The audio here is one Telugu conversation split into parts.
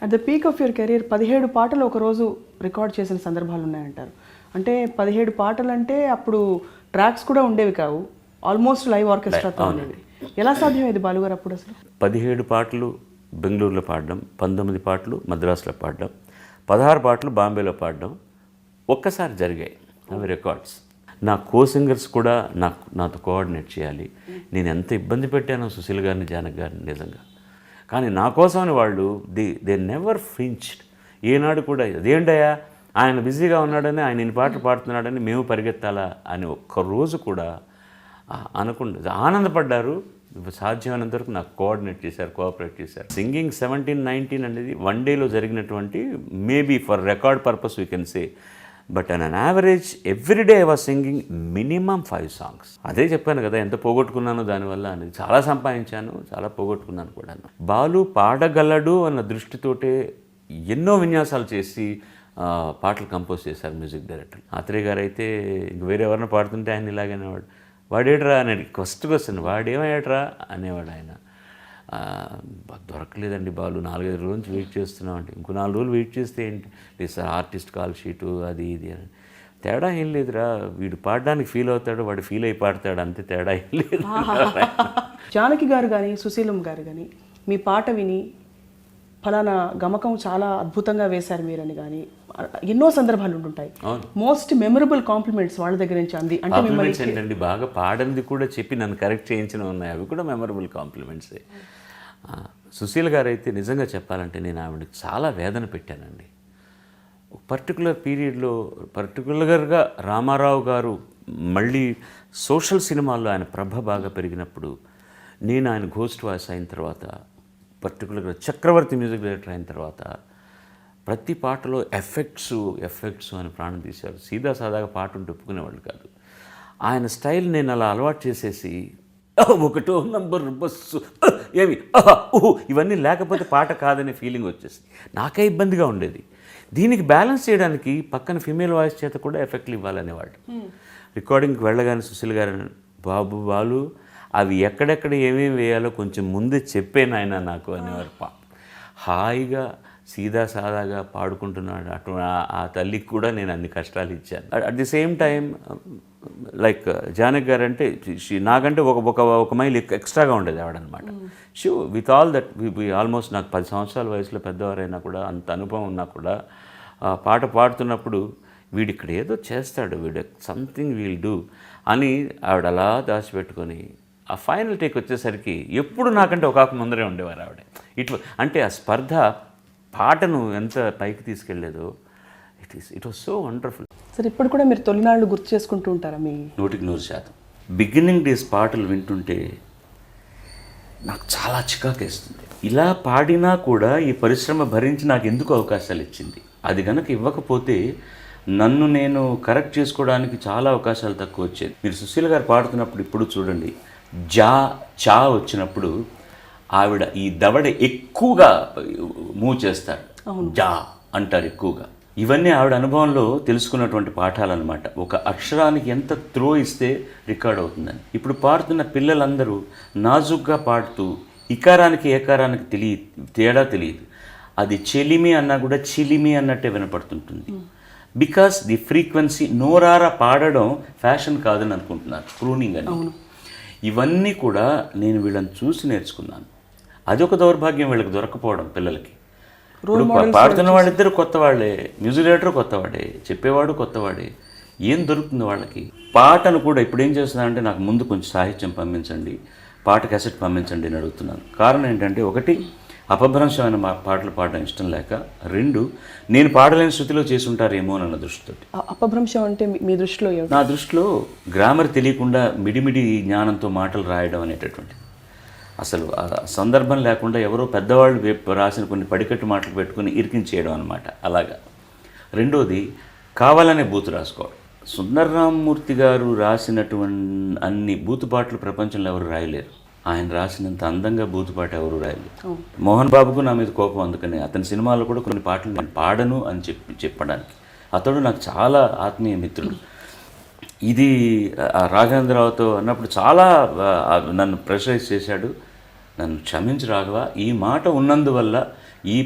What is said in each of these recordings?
At the peak of your career 17 పాటలు ఒకరోజు రికార్డ్ చేసిన సందర్భాలు ఉన్నాయంటారు. అంటే 17 పాటలు అంటే అప్పుడు ట్రాక్స్ కూడా ఉండేవి కావు, ఆల్మోస్ట్ లైవ్ ఆర్కెస్ట్రాతో ఉండేవి. ఎలా సాధ్యమేది బాలుగారు అప్పుడు అసలు? 17 పాటలు బెంగళూరులో పాడడం, 19 పాటలు మద్రాసులో పాడడం, 16 పాటలు బాంబేలో పాడడం ఒక్కసారి జరిగాయి. అవి రికార్డ్స్. నా కో సింగర్స్ కూడా నాతో కోఆర్డినేట్ చేయాలి. నేను ఎంత ఇబ్బంది పెట్టానో సుశీల్ గారిని, జానకి గారిని నిజంగా. కానీ నా కోసమని వాళ్ళు దే నెవర్ ఫ్లించ్డ్. ఏనాడు కూడా అదేంటయ్యా ఆయన బిజీగా ఉన్నాడని, ఆయన ఇన్ని పాటలు పాడుతున్నాడని మేము పరిగెత్తాలా అని ఒక్కరోజు కూడా అనకుండా ఆనందపడ్డారు. సాధ్యమైనంత వరకు నాకు కోఆర్డినేట్ చేశారు, కోఆపరేట్ చేశారు. సింగింగ్ 17-19 అనేది వన్ డేలో జరిగినటువంటి, maybe for record purpose we can say, but an average everyday I was singing minimum 5 songs. అదే చెప్పాను కదా ఎంత పోగొట్టుకున్నానో దానివల్ల అనేది. చాలా సంపాదించాను, చాలా పోగొట్టుకున్నాను కూడా. బాలు పాడగలడు అన్న దృష్టితోటే ఎన్నో విన్యాసాలు చేసి పాటలు కంపోజ్ చేశారు మ్యూజిక్ డైరెక్టర్. ఆత్రేయ గారు అయితే ఇంక వేరే ఎవరైనా పాడుతుంటే ఆయన ఇలాగనేవాడు, వాడేట్రా అనేది ఫస్ట్ క్వశ్చన్, వాడేమయ్యాట్రా అనేవాడు ఆయన. దొరకలేదండి బాలు, 4-5 రోజుల నుంచి వెయిట్ చేస్తున్నాం అంటే, ఇంకో 4 రోజులు వెయిట్ చేస్తే ఏంటి లేదు సార్, ఆర్టిస్ట్ కాల్ షీటు అది ఇది అని. తేడా ఏం లేదురా, వీడు పాడడానికి ఫీల్ అవుతాడు, వాడు ఫీల్ అయి పాడతాడు, అంతే, తేడా ఏం లేదు. జానకి గారు కానీ సుశీలం గారు కానీ మీ పాట విని ఫలానా గమకం చాలా అద్భుతంగా వేశారు మీరని కానీ ఎన్నో సందర్భాలు ఉంటుంటాయి. మోస్ట్ మెమరబుల్ కాంప్లిమెంట్స్ వాళ్ళ దగ్గర నుంచి అంది అంటే కాంప్లిమెంట్స్ ఏంటండి, బాగా పాడంది కూడా చెప్పి నన్ను కరెక్ట్ చేయించిన ఉన్నాయి, అవి కూడా మెమరబుల్ కాంప్లిమెంట్సే. సుశీల్ గారు అయితే నిజంగా చెప్పాలంటే నేను ఆవిడకి చాలా వేదన పెట్టానండి. పర్టికులర్ పీరియడ్లో పర్టికులర్గా రామారావు గారు మళ్ళీ సోషల్ సినిమాల్లో ఆయన ప్రభ బాగా పెరిగినప్పుడు, నేను ఆయన ఘోస్ట్ వాయిస్ అయిన తర్వాత, పర్టికులర్గా చక్రవర్తి మ్యూజిక్ డైరెక్టర్ అయిన తర్వాత, ప్రతి పాటలో ఎఫెక్ట్స్ అని ప్రాణం తీశారు. సీదా సాదాగా పాట ఉంటే ఒప్పుకునేవాళ్ళు కాదు. ఆయన స్టైల్ నేను అలా అలవాటు చేసేసి 1వ నంబర్ బస్సు ఏమి ఇవన్నీ లేకపోతే పాట కాదనే ఫీలింగ్ వచ్చేసింది. నాకే ఇబ్బందిగా ఉండేది. దీనికి బ్యాలెన్స్ చేయడానికి పక్కన ఫీమేల్ వాయిస్ చేత కూడా ఎఫెక్ట్లు ఇవ్వాలనేవాళ్ళు. రికార్డింగ్కి వెళ్ళగానే సుశీల్ గారు, బాలు అవి ఎక్కడెక్కడ ఏమేమి వేయాలో కొంచెం ముందే చెప్పాను ఆయన నాకు అనేవారు. హాయిగా సీదా సాదాగా పాడుకుంటున్నాడు. అటు ఆ తల్లికి కూడా నేను అన్ని కష్టాలు ఇచ్చాను. At the same time like Janaki garu అంటే నాకంటే ఒక మైల్ ఎక్స్ట్రాగా ఉండేది ఆవిడనమాట. So with all that almost నాకు 10 సంవత్సరాల వయసులో పెద్దవారైనా కూడా, అంత అనుభవం ఉన్నా కూడా, పాట పాడుతున్నప్పుడు వీడు ఇక్కడ ఏదో చేస్తాడు, వీడు సంథింగ్ వీల్ డూ అని ఆవిడ అలా దాచిపెట్టుకొని ఆ ఫైనల్ టేక్ వచ్చేసరికి ఎప్పుడు నాకంటే ఒక ముందరే ఉండేవారు ఆవిడ. అంటే ఆ స్పర్ధ పాటను ఎంత పైకి తీసుకెళ్లేదో, it was so wonderful. Sir ఇప్పుడు కూడా మీరు తొలినాళ్ళు గుర్తు చేసుకుంటూ ఉంటారా? మీ 100% బిగినింగ్ డేస్ పాటలు వింటుంటే నాకు చాలా చికాకేస్తుంది. ఇలా పాడినా కూడా ఈ పరిశ్రమ భరించి నాకు ఎందుకు అవకాశాలు ఇచ్చింది? అది కనుక ఇవ్వకపోతే నన్ను నేను కరెక్ట్ చేసుకోవడానికి చాలా అవకాశాలు తక్కువ వచ్చేది. మీరు సుశీల్ గారు పాడుతున్నప్పుడు ఇప్పుడు చూడండి, చా వచ్చినప్పుడు ఆవిడ ఈ దవడ ఎక్కువగా మూవ్ చేస్తారు, జా అంటారు ఎక్కువగా. ఇవన్నీ ఆవిడ అనుభవంలో తెలుసుకున్నటువంటి పాఠాలన్నమాట. ఒక అక్షరానికి ఎంత త్రో ఇస్తే రికార్డ్ అవుతుందని. ఇప్పుడు పాడుతున్న పిల్లలందరూ నాజుగ్గా పాడుతూ ఇకారానికి ఏకారానికి తేడా తెలియదు. అది చెలిమి అన్నా కూడా చిలిమి అన్నట్టే వినపడుతుంటుంది. బికాస్ ది ఫ్రీక్వెన్సీ, నోరారా పాడడం ఫ్యాషన్ కాదని అనుకుంటున్నారు, క్రూనింగ్ అని. ఇవన్నీ కూడా నేను వీళ్ళని చూసి నేర్చుకున్నాను. అదొక దౌర్భాగ్యం వీళ్ళకి దొరకపోవడం పిల్లలకి. ఇప్పుడు పాడుతున్న వాళ్ళిద్దరు కొత్త వాళ్ళే, మ్యూజిక్ డైరెక్టర్ కొత్తవాడే, చెప్పేవాడు కొత్తవాడే, ఏం దొరుకుతుంది వాళ్ళకి? పాటను కూడా ఇప్పుడు ఏం చేస్తున్నానంటే, నాకు ముందు కొంచెం సాహిత్యం పంపించండి, పాట క్యాసెట్ పంపించండి అని అడుగుతున్నాను. కారణం ఏంటంటే, 1 అపభ్రంశమైన పాటలు పాడడం ఇష్టం లేక, 2 నేను పాడలేని శృతిలో చేసి ఉంటారేమో అన్న దృష్టితో. అపభ్రంశం అంటే మీ దృష్టిలో? నా దృష్టిలో గ్రామర్ తెలియకుండా మిడిమిడి జ్ఞానంతో మాటలు రాయడం అనేటటువంటి, అసలు సందర్భం లేకుండా ఎవరో పెద్దవాళ్ళు రాసిన కొన్ని పడికట్టు మాటలు పెట్టుకుని ఇరికించేయడం అనమాట. అలాగా. 2వది కావాలనే బూతు రాసుకోవడం. సుందరరామమూర్తి గారు రాసినటువంటి అన్ని బూతుపాటలు ప్రపంచంలో ఎవరు రాయలేరు. ఆయన రాసినంత అందంగా బూతుపాట ఎవరు రాయలేదు. మోహన్ బాబుకు నా మీద కోపం, అందుకని అతని సినిమాలో కూడా కొన్ని పాటలు నేను పాడను అని చెప్పడానికి. అతడు నాకు చాలా ఆత్మీయ మిత్రుడు. ఇది రాఘవేంద్రరావుతో అన్నప్పుడు చాలా నన్ను ప్రెషరైజ్ చేశాడు. నన్ను క్షమించి రాఘవ, ఈ మాట ఉన్నందువల్ల ఈ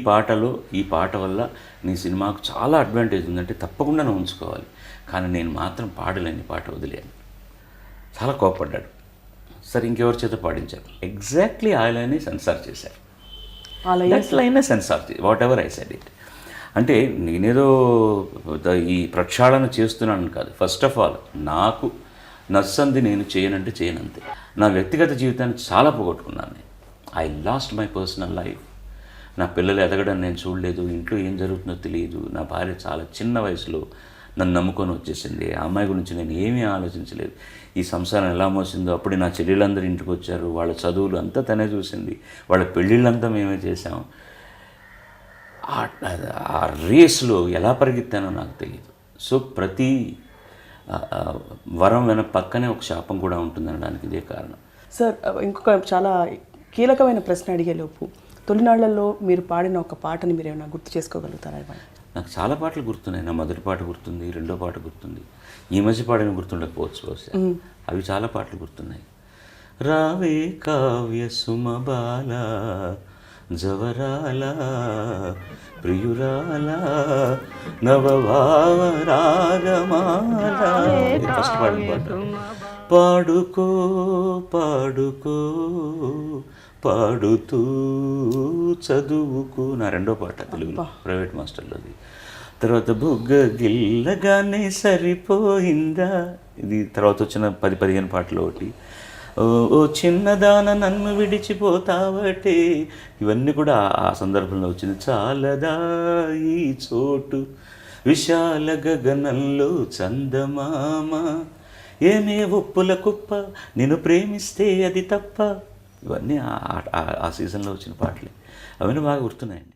పాట వల్ల నీ సినిమాకు చాలా అడ్వాంటేజ్ ఉందంటే తప్పకుండా నువ్వు ఉంచుకోవాలి, కానీ నేను మాత్రం పాడలేని పాట వదిలేను. చాలా కోపడ్డాడు. సరే ఇంకెవరి చేత పాడించారు, ఎగ్జాక్ట్లీ ఆ లైనే సెన్సార్ చేశారు. దట్ లైనే censor whatever I said it. అంటే నేనేదో ఈ ప్రక్షాళన చేస్తున్నాను కాదు. ఫస్ట్ ఆఫ్ ఆల్ నాకు నచ్చంది నేను చేయనంటే చేయనంతే. నా వ్యక్తిగత జీవితాన్ని చాలా పోగొట్టుకున్నాను నేను. I lost my personal life. నా పిల్లలు ఎదగడం నేను చూడలేదు, ఇంట్లో ఏం జరుగుతుందో తెలియదు. నా భార్య చాలా చిన్న వయసులో నన్ను నమ్ముకొని వచ్చేసింది. ఆ అమ్మాయి గురించి నేను ఏమీ ఆలోచించలేదు. ఈ సంసారం ఎలా మోసిందో అప్పుడే నా చెల్లెళ్ళందరూ ఇంటికి వచ్చారు, వాళ్ళ చదువులు అంతా తనే చూసింది, వాళ్ళ పెళ్ళిళ్ళంతా మేమే చేసాం. ఆ రేస్లో ఎలా పరిగెత్తానో నాకు తెలియదు. సో ప్రతి వరం పక్కనే ఒక శాపం కూడా ఉంటుందనడానికి ఇదే కారణం. సార్, ఇంకొక చాలా కీలకమైన ప్రశ్న అడిగేలోపు, తొలినాళ్లలో మీరు పాడిన ఒక పాటని మీరు ఏమైనా గుర్తు చేసుకోగలుగుతారా? నాకు చాలా పాటలు గుర్తున్నాయి. నా మొదటి పాట గుర్తుంది, రెండో పాట గుర్తుంది, ఈ మధ్య పాడిన గుర్తుండకపోవచ్చు బహుశా. అవి చాలా పాటలు గుర్తున్నాయి. రావే కావ్య సుమబాల జవరాల ప్రియురాల నవభావ రాగమాల, ఫస్ట్ పాడిన పాట. పాడుకో పాడుకో పాడుతూ చదువుకు, నా రెండో పాట తెలుగులో ప్రైవేట్ మాస్టర్లోది. తర్వాత బుగ్గ గిల్లగానే సరిపోయిందా, ఇది తర్వాత వచ్చిన 10-15 పాటలు ఒకటి. ఓ చిన్నదాన నన్ను విడిచిపోతావటే, ఇవన్నీ కూడా ఆ సందర్భంలో వచ్చింది. చాలదా ఈ చోటు విశాల గగనంలో చందమామ, ఏమే ఒప్పుల కుప్ప నిన్ను ప్రేమిస్తే అది తప్ప, ఇవన్నీ ఆ సీజన్లో వచ్చిన పాటలే. అవన్నీ బాగా గుర్తున్నాయండి.